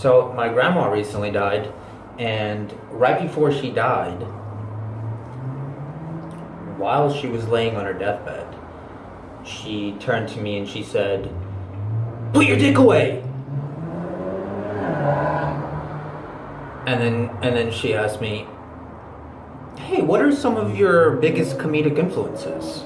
So my grandma recently died, and right before she died, while she was laying on her deathbed, she turned to me and she said, "Put your dick away!" And then she asked me, "Hey, what are some of your biggest comedic influences?"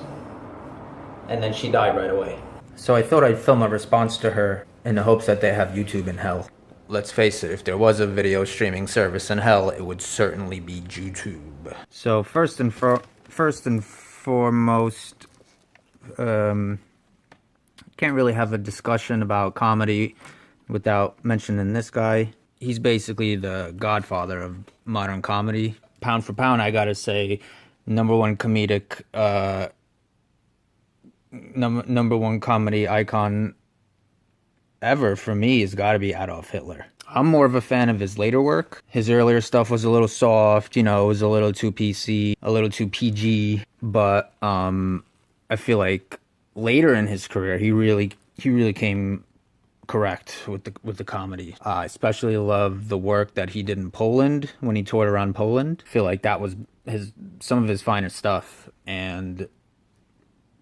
And then she died right away. So I thought I'd film a response to her in the hopes that they have YouTube in hell. Let's face it, if there was a video streaming service in hell, it would certainly be YouTube. So first and foremost, can't really have a discussion about comedy without mentioning this guy. He's basically the godfather of modern comedy. Pound for pound, I gotta say, number one comedic, number one comedy icon ever for me has got to be Adolf Hitler. I'm more of a fan of his later work. His earlier stuff was a little soft, it was a little too PC, a little too PG, but I feel like later in his career, he really came correct with the comedy. I especially love the work that he did in Poland when he toured around Poland. I feel like that was some of his finest stuff, and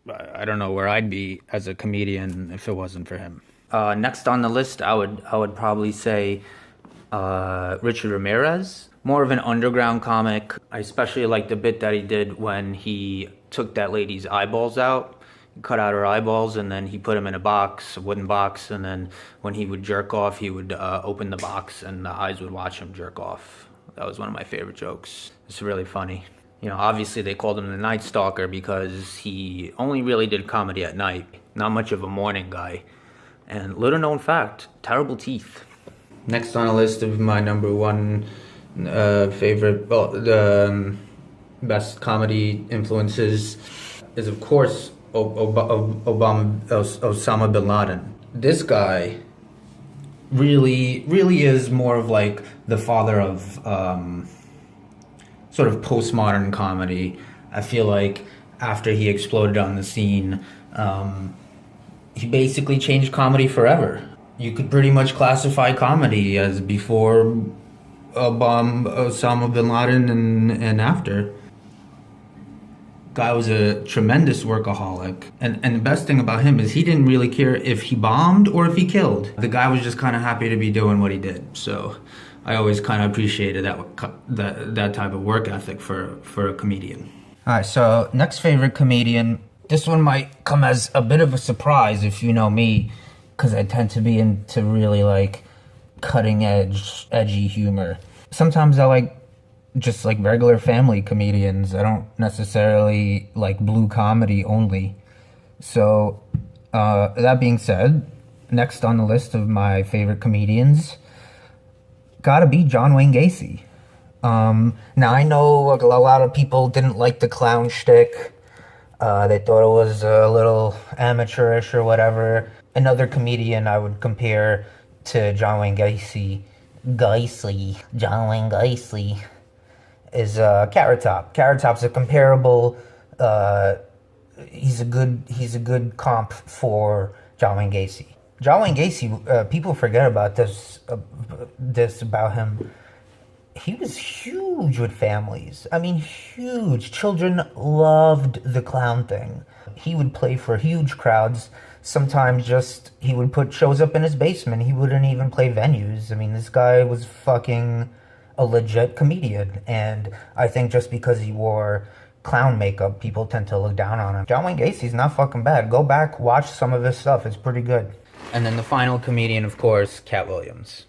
I don't know where I'd be as a comedian if it wasn't for him. Next on the list, I would probably say Richard Ramirez. More of an underground comic. I especially like the bit that he did when he took that lady's eyeballs out, cut out her eyeballs, and then he put them in a wooden box, and then when he would jerk off, he would open the box and the eyes would watch him jerk off. That was one of my favorite jokes. It's really funny. Obviously they called him the Night Stalker because he only really did comedy at night. Not much of a morning guy. And little known fact, terrible teeth. Next on the list of my number one favorite, the best comedy influences is, of course, Osama bin Laden. This guy really is more of like the father of sort of postmodern comedy. I feel like after he exploded on the scene, he basically changed comedy forever. You could pretty much classify comedy as before Osama bin Laden and after. Guy was a tremendous workaholic. And the best thing about him is he didn't really care if he bombed or if he killed. The guy was just kind of happy to be doing what he did. So I always kind of appreciated that type of work ethic for a comedian. All right, so next favorite comedian. This one might come as a bit of a surprise if you know me, because I tend to be into really like cutting edge, edgy humor. Sometimes I like just like regular family comedians. I don't necessarily like blue comedy only. So that being said, next on the list of my favorite comedians, gotta be John Wayne Gacy. Now I know a lot of people didn't like the clown shtick. They thought it was a little amateurish or whatever. Another comedian I would compare to John Wayne Gacy, John Wayne Gacy, is Carrot Top. Carrot Top's a comparable. He's a good comp for John Wayne Gacy. John Wayne Gacy, people forget about this about him. He was huge with families. I mean, huge. Children loved the clown thing. He would play for huge crowds. Sometimes just, he would put shows up in his basement. He wouldn't even play venues. I mean, this guy was fucking a legit comedian. And I think just because he wore clown makeup, people tend to look down on him. John Wayne Gacy's not fucking bad. Go back, watch some of his stuff. It's pretty good. And then the final comedian, of course, Cat Williams.